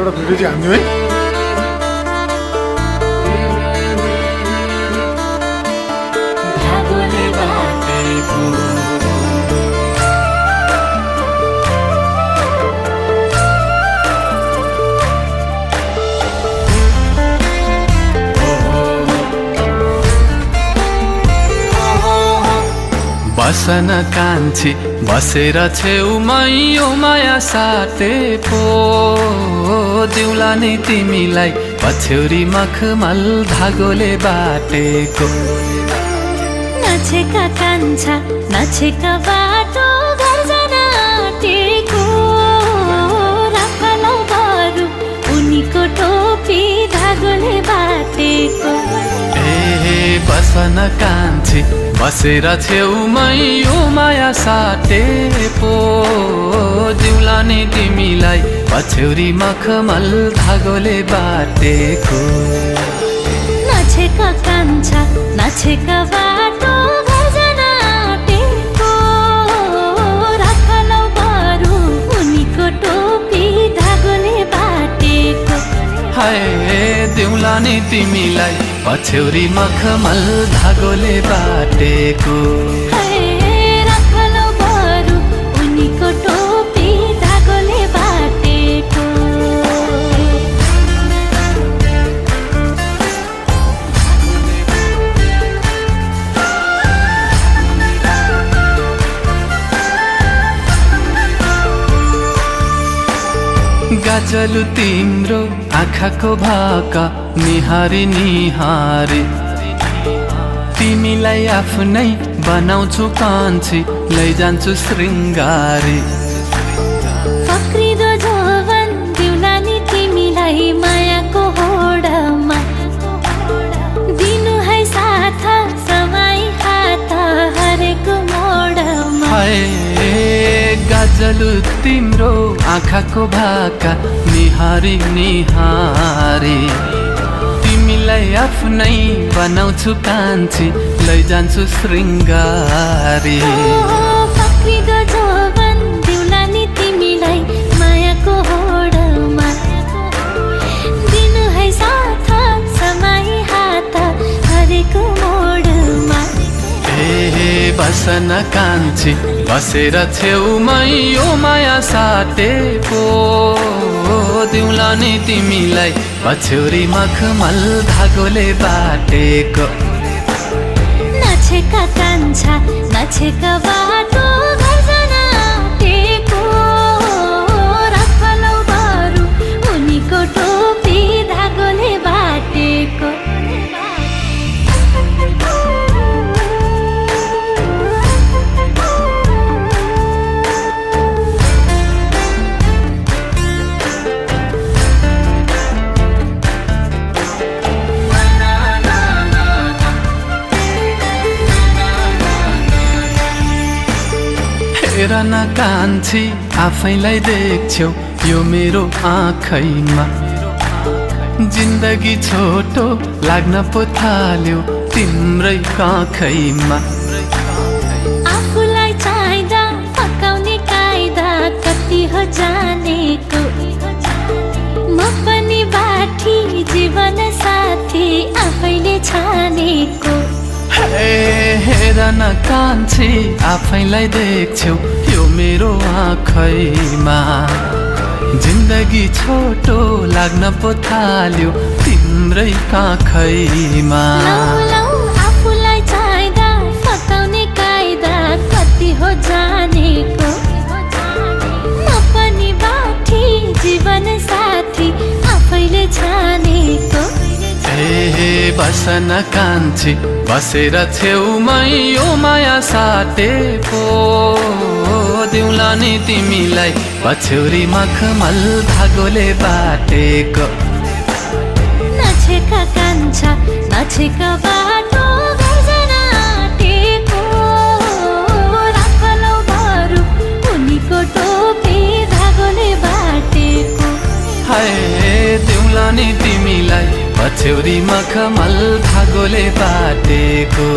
एउटा भिडियो चाहिँ हान्दिउँ है। बसन कान्छी बसेर छेउमै यो माया साटे पो दिउला नि तिमीलाई पछ्यौरी मखमल धागोले बाटेको। नछेका कान्छा नछेका बाटो घर जान आँटेको राखलौ बरु उनीको टोपी धागोले बाटेको। ए बसन कान्छी बसेर छेउमै यो माया साटे पो दिउला नि तिमीलाई पछ्यौरी मखमल धागोले बाटेको। नछेका कान्छा नछेका बाटो घर जान आँटेको राखलौ बरु उनीको टोपी धागोले बाटेको। हाय दिउला नि तिमीलाई पछ्यौरी मखमल धागोले बाटेको। राखलौ बरु उनीको टोपी धागोले बाटेको। गाजलु तिम्रो आँखाको भाका निहारी निहारी तिमीलाई आफ्नै बनाउँछु कान्छी लैजान्छु शृङ्गारी। फक्रिदो जवान दिउला नि तिमीलाई मायाको होडमा दिनु है साथ समाई हात हरेको मोडमा। गाजलु तिम्रो आँखाको भाका निहारी निहारी तिमीलाई आफ्नै बनाउँछु कान्छी लैजान्छु शृङ्गारी। फक्रिदो जवान दिउला नि तिमीलाई मायाको होडमा दिनु है साथ समाई हात हरेको मोडमा। ए बसन कान्छी बसेर छेउमै यो माया साटे पो दिउला नि तिमीलाई पछ्यौरी मखमल धागोले बाटेको। नछेका कान्छा नछेका बाटो घर जान आँटेको राखलौ बरु उनीको टोपी धागोले बाटेको। हेर न कान्छी आफैलाई देख्छौ यो मेरो आँखैमा जिन्दगी छोटो लाग्न पो थाल्यो तिम्रै काखैमा। आफूलाई चाहिँदा पकाउने कायदा कति हो जानेको म पनि बाठी जीवन साथी आफैले छानेको। हेर न कान्छी आफैलाई देख्छौ यो मेरो आँखैमा जिन्दगी छोटो लाग्न पो थाल्यो तिम्रै काखैमा। आफूलाई चाहिँदा फकाउने कायदा कति हो जानेको म पनि बाठी जीवन साथी आफैले छानेको। ए बसन कान्छी बसेर छेउमै यो माया साटे पो दिउला नि तिमीलाई पछ्यौरी मखमल धागोले बाटेको। नछेका कान्छा नछेका बाटो घर जान आँटेको राखलौ बरु उनीको टोपी धागोले बाटेको। हाय दिउला नि तिमीलाई पछ्यौरी मखमल धागोले बाटेको।